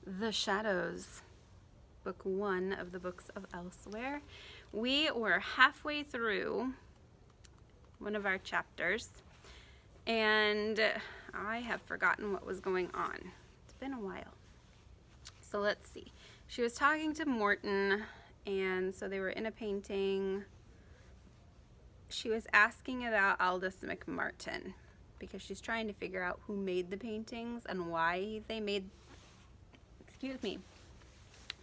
The Shadows, book 1 of the Books of Elsewhere. We were halfway through one of our chapters, and I have forgotten what was going on. It's been a while. So let's see. She was talking to Morton, and so they were in a painting. She was asking about Aldous McMartin because she's trying to figure out who made the paintings and why they made,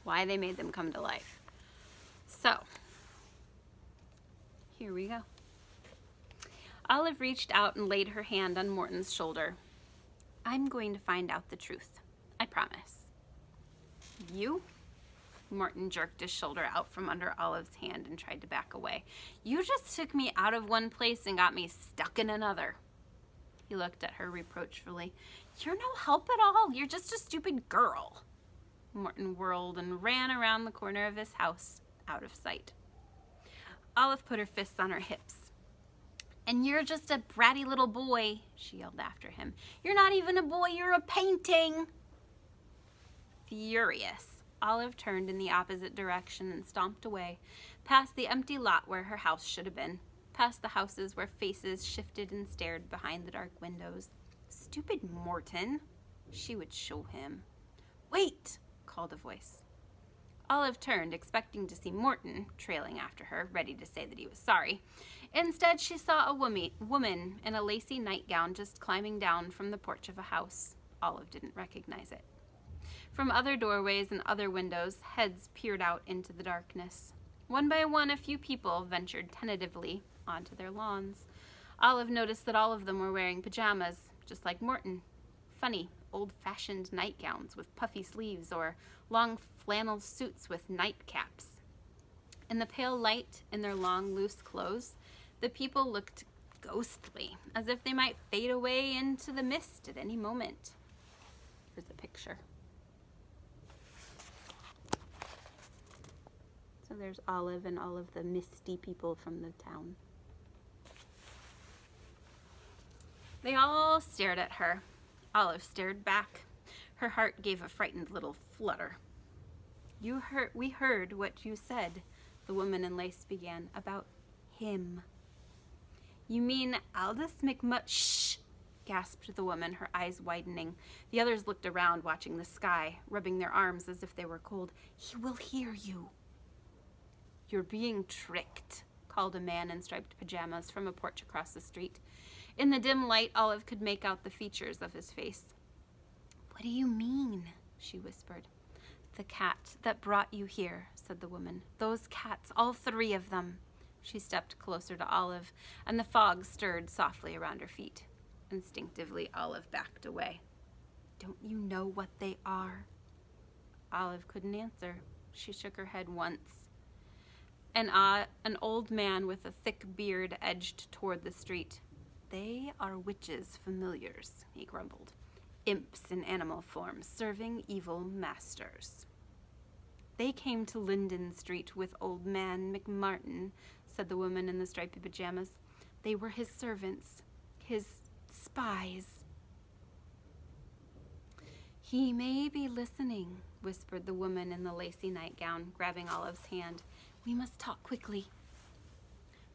why they made them come to life. So, here we go. Olive reached out and laid her hand on Morton's shoulder. I'm going to find out the truth. I promise. You? Morton jerked his shoulder out from under Olive's hand and tried to back away. You just took me out of one place and got me stuck in another. He looked at her reproachfully. You're no help at all. You're just a stupid girl. Morton whirled and ran around the corner of his house, out of sight. Olive put her fists on her hips. And you're just a bratty little boy, she yelled after him. You're not even a boy, you're a painting. Furious, Olive turned in the opposite direction and stomped away, past the empty lot where her house should have been, past the houses where faces shifted and stared behind the dark windows. Stupid Morton, she would show him. Wait, called a voice. Olive turned, expecting to see Morton trailing after her, ready to say that he was sorry. Instead, she saw a woman in a lacy nightgown just climbing down from the porch of a house. Olive didn't recognize it. From other doorways and other windows, heads peered out into the darkness. One by one, a few people ventured tentatively onto their lawns. Olive noticed that all of them were wearing pajamas, just like Morton. Funny, old-fashioned nightgowns with puffy sleeves or long flannel suits with nightcaps. In the pale light in their long, loose clothes, the people looked ghostly, as if they might fade away into the mist at any moment. Here's a picture. So there's Olive and all of the misty people from the town. They all stared at her. Olive stared back. Her heart gave a frightened little flutter. We heard what you said, the woman in lace began, about him. You mean Aldous Shh, gasped the woman, her eyes widening. The others looked around, watching the sky, rubbing their arms as if they were cold. He will hear you. You're being tricked, called a man in striped pajamas from a porch across the street. In the dim light, Olive could make out the features of his face. What do you mean? She whispered. The cat that brought you here, said the woman. Those cats, all 3 of them. She stepped closer to Olive, and the fog stirred softly around her feet. Instinctively, Olive backed away. Don't you know what they are? Olive couldn't answer. She shook her head once. An old man with a thick beard edged toward the street. They are witches' familiars, he grumbled. Imps in animal form, serving evil masters. They came to Linden Street with old man McMartin, said the woman in the striped pajamas. They were his servants, his spies. He may be listening, whispered the woman in the lacy nightgown, grabbing Olive's hand. We must talk quickly.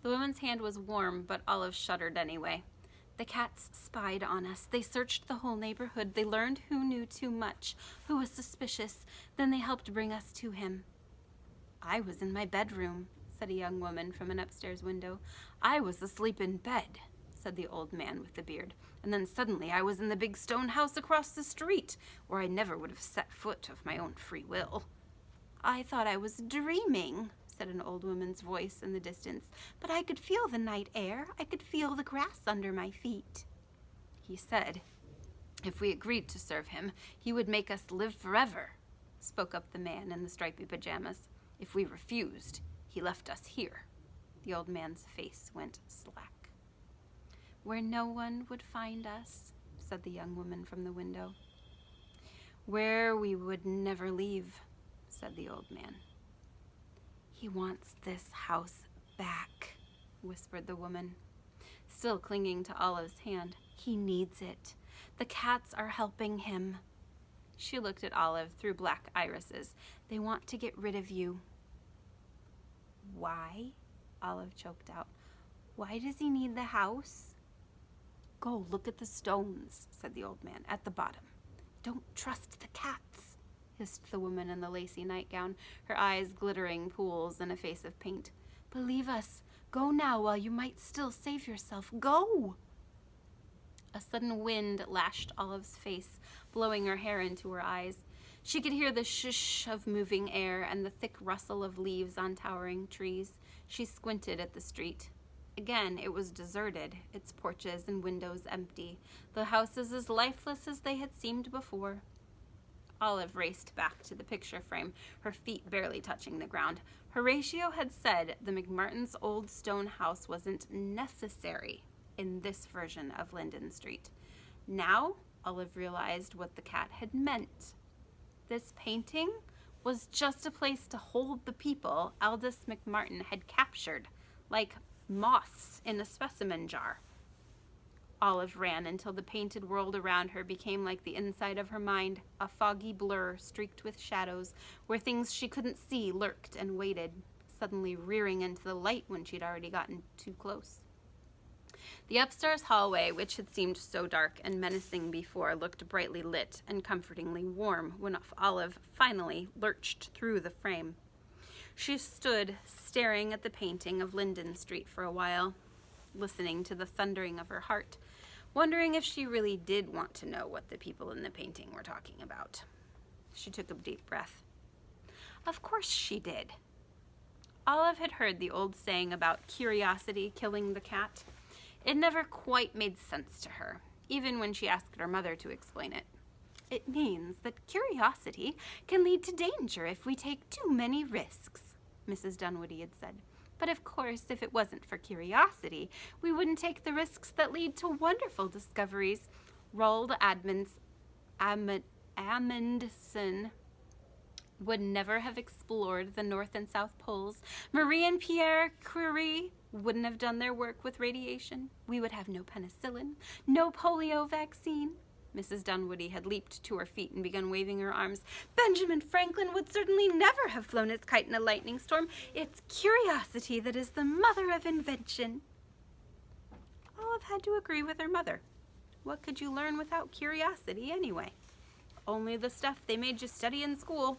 The woman's hand was warm, but Olive shuddered anyway. The cats spied on us. They searched the whole neighborhood. They learned who knew too much, who was suspicious. Then they helped bring us to him. I was in my bedroom, said a young woman from an upstairs window. I was asleep in bed, said the old man with the beard. And then suddenly I was in the big stone house across the street, where I never would have set foot of my own free will. I thought I was dreaming, said an old woman's voice in the distance, but I could feel the night air. I could feel the grass under my feet. He said, if we agreed to serve him, he would make us live forever, spoke up the man in the stripy pajamas. If we refused, he left us here. The old man's face went slack. Where no one would find us, said the young woman from the window. Where we would never leave, said the old man. He wants this house back, whispered the woman, still clinging to Olive's hand. He needs it. The cats are helping him. She looked at Olive through black irises. They want to get rid of you. Why? Olive choked out. Why does he need the house? Go look at the stones, said the old man, at the bottom. Don't trust the cats, hissed the woman in the lacy nightgown, her eyes glittering pools in a face of paint. Believe us. Go now while you might still save yourself. Go! A sudden wind lashed Olive's face, blowing her hair into her eyes. She could hear the shush of moving air and the thick rustle of leaves on towering trees. She squinted at the street. Again, it was deserted, its porches and windows empty, the houses as lifeless as they had seemed before. Olive raced back to the picture frame, her feet barely touching the ground. Horatio had said the McMartins' old stone house wasn't necessary in this version of Linden Street. Now, Olive realized what the cat had meant. This painting was just a place to hold the people Aldous McMartin had captured, like moths in a specimen jar. Olive ran until the painted world around her became like the inside of her mind, a foggy blur streaked with shadows, where things she couldn't see lurked and waited, suddenly rearing into the light when she'd already gotten too close. The upstairs hallway, which had seemed so dark and menacing before, looked brightly lit and comfortingly warm when Olive finally lurched through the frame. She stood staring at the painting of Linden Street for a while, listening to the thundering of her heart, wondering if she really did want to know what the people in the painting were talking about. She took a deep breath. Of course she did. Olive had heard the old saying about curiosity killing the cat. It never quite made sense to her, even when she asked her mother to explain it. It means that curiosity can lead to danger if we take too many risks, Mrs. Dunwoody had said. But of course, if it wasn't for curiosity, we wouldn't take the risks that lead to wonderful discoveries. Roald Amundsen would never have explored the North and South Poles. Marie and Pierre Curie wouldn't have done their work with radiation. We would have no penicillin, no polio vaccine. Mrs. Dunwoody had leaped to her feet and begun waving her arms. Benjamin Franklin would certainly never have flown his kite in a lightning storm. It's curiosity that is the mother of invention. Olive had to agree with her mother. What could you learn without curiosity anyway? Only the stuff they made you study in school.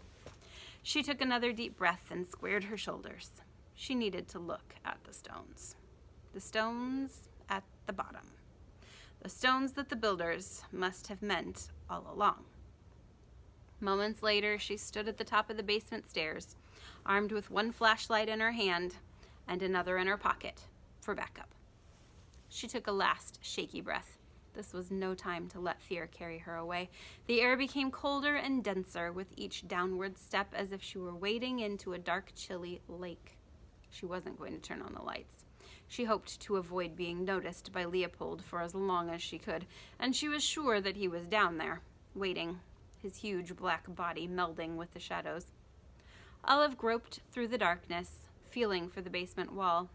She took another deep breath and squared her shoulders. She needed to look at the stones. The stones at the bottom. The stones that the builders must have meant all along. Moments later, she stood at the top of the basement stairs, armed with one flashlight in her hand and another in her pocket for backup. She took a last shaky breath. This was no time to let fear carry her away. The air became colder and denser with each downward step, as if she were wading into a dark, chilly lake. She wasn't going to turn on the lights. She hoped to avoid being noticed by Leopold for as long as she could, and she was sure that he was down there, waiting, his huge black body melding with the shadows. Olive groped through the darkness, feeling for the basement wall.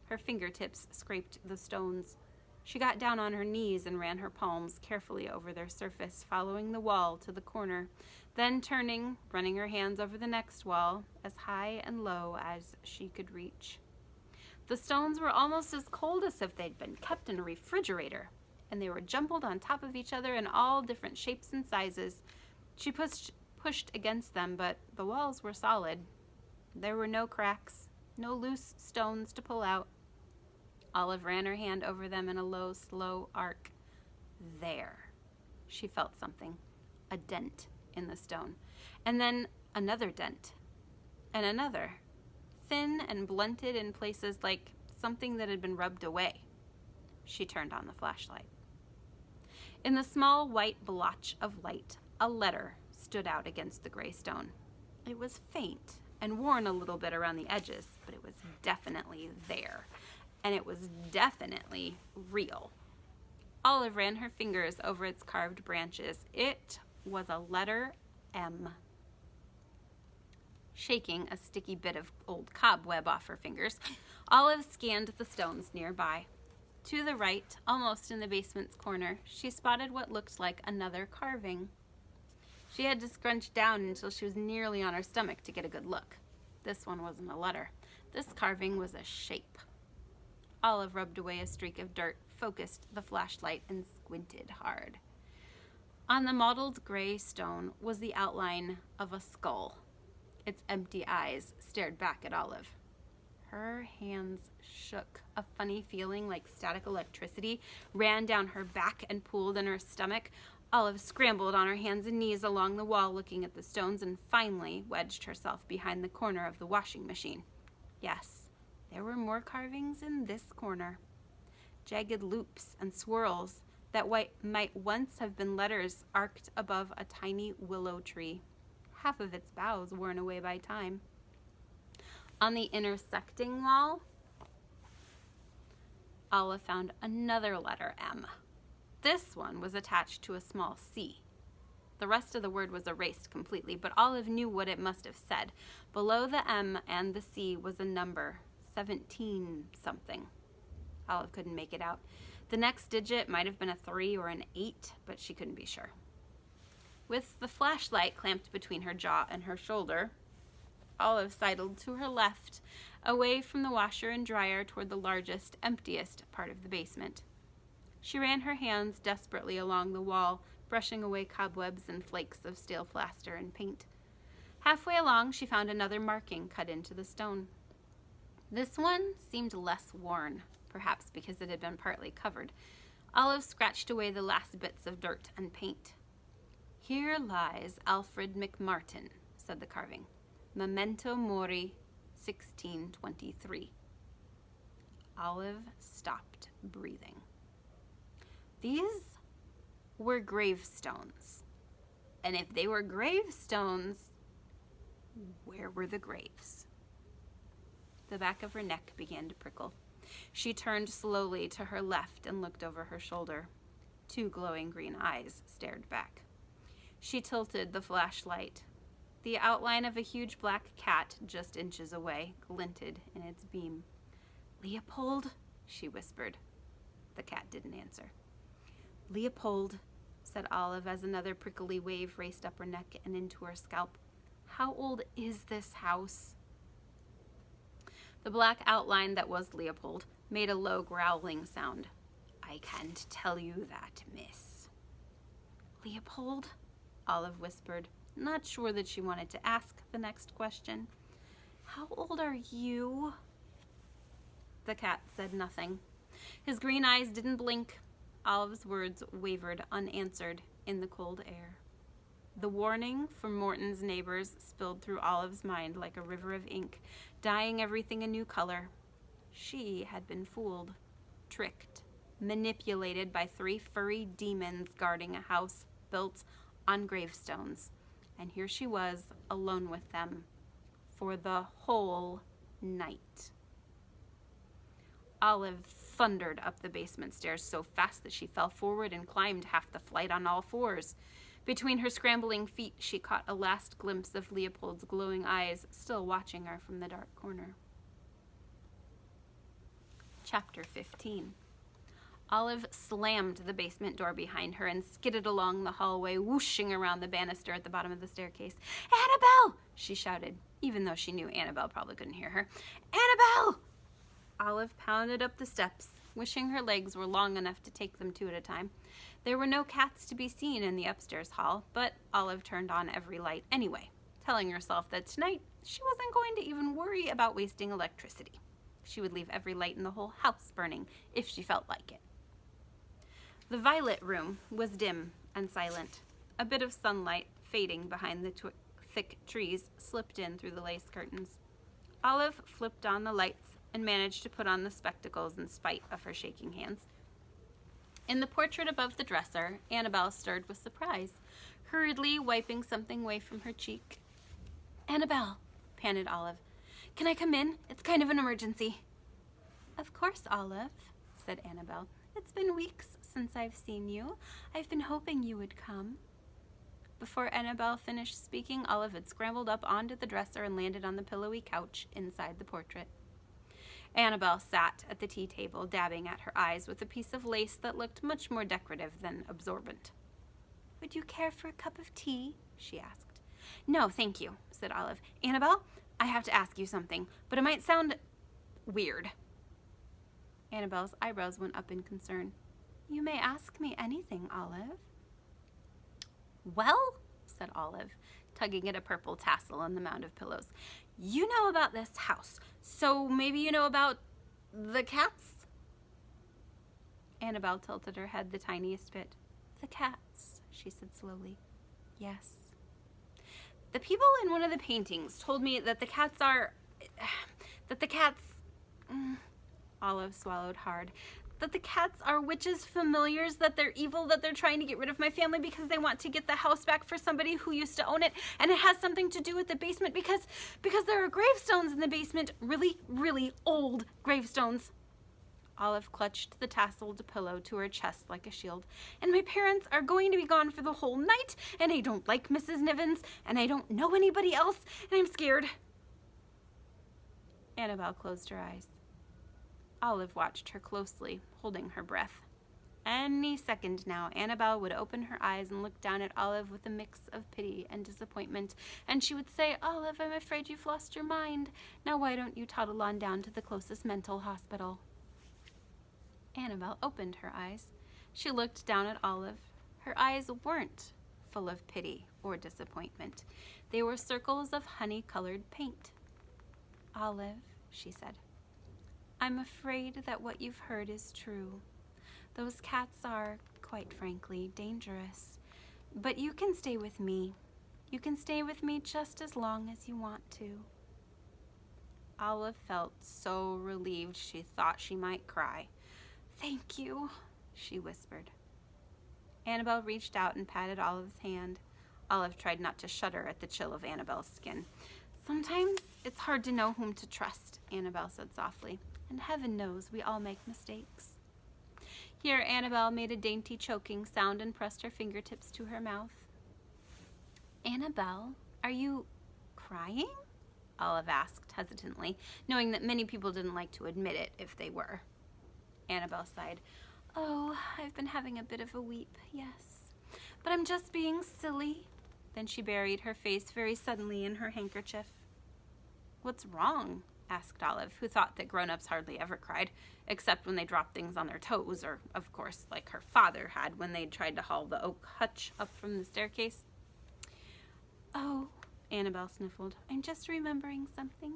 Her fingertips scraped the stones. She got down on her knees and ran her palms carefully over their surface, following the wall to the corner, then turning, running her hands over the next wall, as high and low as she could reach. The stones were almost as cold as if they'd been kept in a refrigerator, and they were jumbled on top of each other in all different shapes and sizes. She pushed against them, but the walls were solid. There were no cracks, no loose stones to pull out. Olive ran her hand over them in a low, slow arc. There. She felt something. A dent in the stone. And then another dent. And another. Thin and blunted in places like something that had been rubbed away. She turned on the flashlight. In the small white blotch of light, a letter stood out against the gray stone. It was faint and worn a little bit around the edges, but it was definitely there. And it was definitely real. Olive ran her fingers over its carved branches. It was a letter M. Shaking a sticky bit of old cobweb off her fingers, Olive scanned the stones nearby. To the right, almost in the basement's corner, she spotted what looked like another carving. She had to scrunch down until she was nearly on her stomach to get a good look. This one wasn't a letter. This carving was a shape. Olive rubbed away a streak of dirt, focused the flashlight, and squinted hard. On the mottled gray stone was the outline of a skull. Its empty eyes stared back at Olive. Her hands shook. A funny feeling like static electricity ran down her back and pooled in her stomach. Olive scrambled on her hands and knees along the wall looking at the stones and finally wedged herself behind the corner of the washing machine. Yes, there were more carvings in this corner. Jagged loops and swirls that might once have been letters arced above a tiny willow tree. Half of its boughs worn away by time. On the intersecting wall, Olive found another letter M. This one was attached to a small C. The rest of the word was erased completely, but Olive knew what it must have said. Below the M and the C was a number, 17 something. Olive couldn't make it out. The next digit might have been a 3 or an 8, but she couldn't be sure. With the flashlight clamped between her jaw and her shoulder, Olive sidled to her left, away from the washer and dryer toward the largest, emptiest part of the basement. She ran her hands desperately along the wall, brushing away cobwebs and flakes of stale plaster and paint. Halfway along, she found another marking cut into the stone. This one seemed less worn, perhaps because it had been partly covered. Olive scratched away the last bits of dirt and paint. "Here lies Alfred McMartin," said the carving. "Memento Mori, 1623. Olive stopped breathing. These were gravestones. And if they were gravestones, where were the graves? The back of her neck began to prickle. She turned slowly to her left and looked over her shoulder. 2 glowing green eyes stared back. She tilted the flashlight. The outline of a huge black cat just inches away glinted in its beam. "Leopold?" she whispered. The cat didn't answer. "Leopold," said Olive as another prickly wave raced up her neck and into her scalp. "How old is this house?" The black outline that was Leopold made a low growling sound. "I can't tell you that, miss." "Leopold?" Olive whispered, not sure that she wanted to ask the next question. "How old are you?" The cat said nothing. His green eyes didn't blink. Olive's words wavered unanswered in the cold air. The warning from Morton's neighbors spilled through Olive's mind like a river of ink, dyeing everything a new color. She had been fooled, tricked, manipulated by 3 furry demons guarding a house built on gravestones. And here she was, alone with them, for the whole night. Olive thundered up the basement stairs so fast that she fell forward and climbed half the flight on all 4s. Between her scrambling feet, she caught a last glimpse of Leopold's glowing eyes, still watching her from the dark corner. Chapter 15. Olive slammed the basement door behind her and skidded along the hallway, whooshing around the banister at the bottom of the staircase. "Annabelle!" she shouted, even though she knew Annabelle probably couldn't hear her. "Annabelle!" Olive pounded up the steps, wishing her legs were long enough to take them 2 at a time. There were no cats to be seen in the upstairs hall, but Olive turned on every light anyway, telling herself that tonight she wasn't going to even worry about wasting electricity. She would leave every light in the whole house burning if she felt like it. The violet room was dim and silent. A bit of sunlight, fading behind the thick trees, slipped in through the lace curtains. Olive flipped on the lights and managed to put on the spectacles in spite of her shaking hands. In the portrait above the dresser, Annabelle stirred with surprise, hurriedly wiping something away from her cheek. "Annabelle," panted Olive, "can I come in? It's kind of an emergency." "Of course, Olive," said Annabelle. "It's been weeks since I've seen you. I've been hoping you would come." Before Annabelle finished speaking, Olive had scrambled up onto the dresser and landed on the pillowy couch inside the portrait. Annabelle sat at the tea table, dabbing at her eyes with a piece of lace that looked much more decorative than absorbent. "Would you care for a cup of tea?" she asked. No, thank you, said Olive. Annabelle, I have to ask you something, but it might sound weird. Annabelle's eyebrows went up in concern. You may ask me anything, Olive. Well, said Olive, tugging at a purple tassel on the mound of pillows, you know about this house, so maybe you know about the cats? Annabelle tilted her head the tiniest bit. The cats, she said slowly. Yes. The people in one of the paintings told me that the cats are... Olive swallowed hard. That the cats are witches' familiars, that they're evil, that they're trying to get rid of my family because they want to get the house back for somebody who used to own it, and it has something to do with the basement because there are gravestones in the basement, really, really old gravestones. Olive clutched the tasseled pillow to her chest like a shield. And my parents are going to be gone for the whole night, and I don't like Mrs. Nivens, and I don't know anybody else, and I'm scared. Annabelle closed her eyes. Olive watched her closely, holding her breath. Any second now, Annabelle would open her eyes and look down at Olive with a mix of pity and disappointment, and she would say, Olive, I'm afraid you've lost your mind. Now why don't you toddle on down to the closest mental hospital? Annabelle opened her eyes. She looked down at Olive. Her eyes weren't full of pity or disappointment. They were circles of honey-colored paint. Olive, she said, I'm afraid that what you've heard is true. Those cats are, quite frankly, dangerous. But you can stay with me. You can stay with me just as long as you want to. Olive felt so relieved she thought she might cry. Thank you, she whispered. Annabelle reached out and patted Olive's hand. Olive tried not to shudder at the chill of Annabelle's skin. Sometimes it's hard to know whom to trust, Annabelle said softly, and heaven knows we all make mistakes. Here, Annabelle made a dainty choking sound and pressed her fingertips to her mouth. Annabelle, are you crying? Olive asked hesitantly, knowing that many people didn't like to admit it if they were. Annabelle sighed. Oh, I've been having a bit of a weep, yes. But I'm just being silly. Then she buried her face very suddenly in her handkerchief. What's wrong? Asked Olive, who thought that grown-ups hardly ever cried, except when they dropped things on their toes, or, of course, like her father had when they tried to haul the oak hutch up from the staircase. Oh, Annabelle sniffled, I'm just remembering something.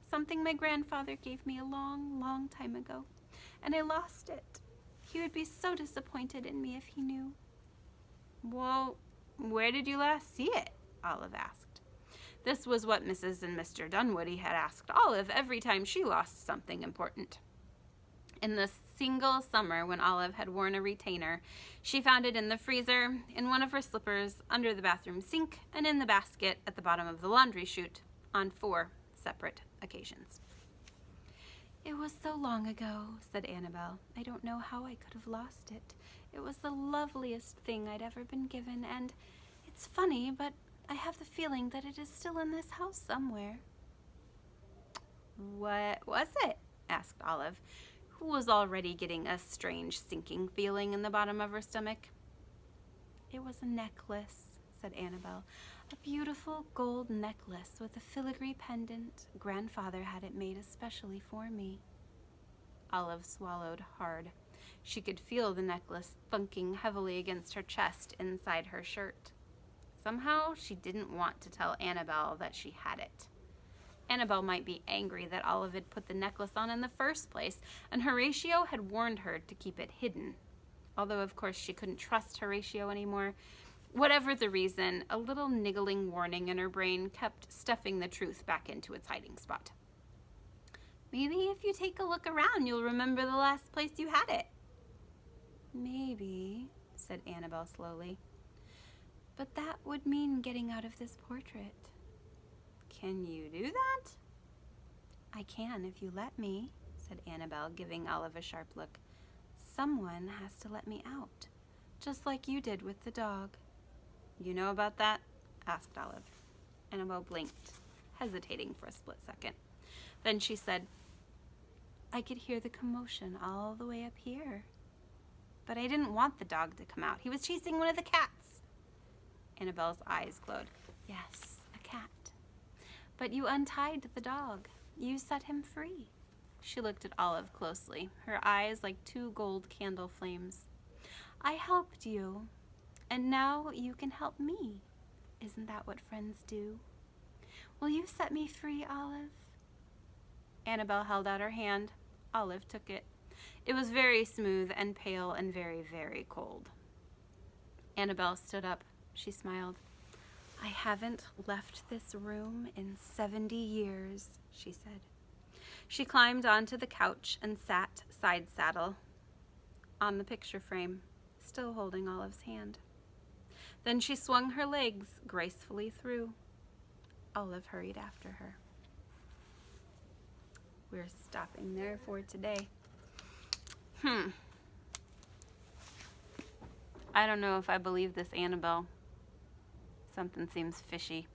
Something my grandfather gave me a long, long time ago, and I lost it. He would be so disappointed in me if he knew. Well, where did you last see it? Olive asked. This was what Mrs. and Mr. Dunwoody had asked Olive every time she lost something important. In the single summer when Olive had worn a retainer, she found it in the freezer, in one of her slippers, under the bathroom sink, and in the basket at the bottom of the laundry chute on 4 separate occasions. It was so long ago, said Annabelle. I don't know how I could have lost it. It was the loveliest thing I'd ever been given, and it's funny, but I have the feeling that it is still in this house somewhere. What was it? Asked Olive, who was already getting a strange sinking feeling in the bottom of her stomach. It was a necklace, said Annabelle. A beautiful gold necklace with a filigree pendant. Grandfather had it made especially for me. Olive swallowed hard. She could feel the necklace thunking heavily against her chest inside her shirt. Somehow, she didn't want to tell Annabelle that she had it. Annabelle might be angry that Olive had put the necklace on in the first place, and Horatio had warned her to keep it hidden. Although, of course, she couldn't trust Horatio anymore. Whatever the reason, a little niggling warning in her brain kept stuffing the truth back into its hiding spot. Maybe if you take a look around, you'll remember the last place you had it. Maybe, said Annabelle slowly. But that would mean getting out of this portrait. Can you do that? I can if you let me, said Annabelle, giving Olive a sharp look. Someone has to let me out, just like you did with the dog. You know about that? Asked Olive. Annabelle blinked, hesitating for a split second. Then she said, I could hear the commotion all the way up here. But I didn't want the dog to come out. He was chasing one of the cats. Annabelle's eyes glowed. Yes, a cat. But you untied the dog. You set him free. She looked at Olive closely, her eyes like two gold candle flames. I helped you, and now you can help me. Isn't that what friends do? Will you set me free, Olive? Annabelle held out her hand. Olive took it. It was very smooth and pale and very, very cold. Annabelle stood up. She smiled. I haven't left this room in 70 years, she said. She climbed onto the couch and sat side saddle on the picture frame, still holding Olive's hand. Then she swung her legs gracefully through. Olive hurried after her. We're stopping there for today. I don't know if I believe this Annabelle. Something seems fishy.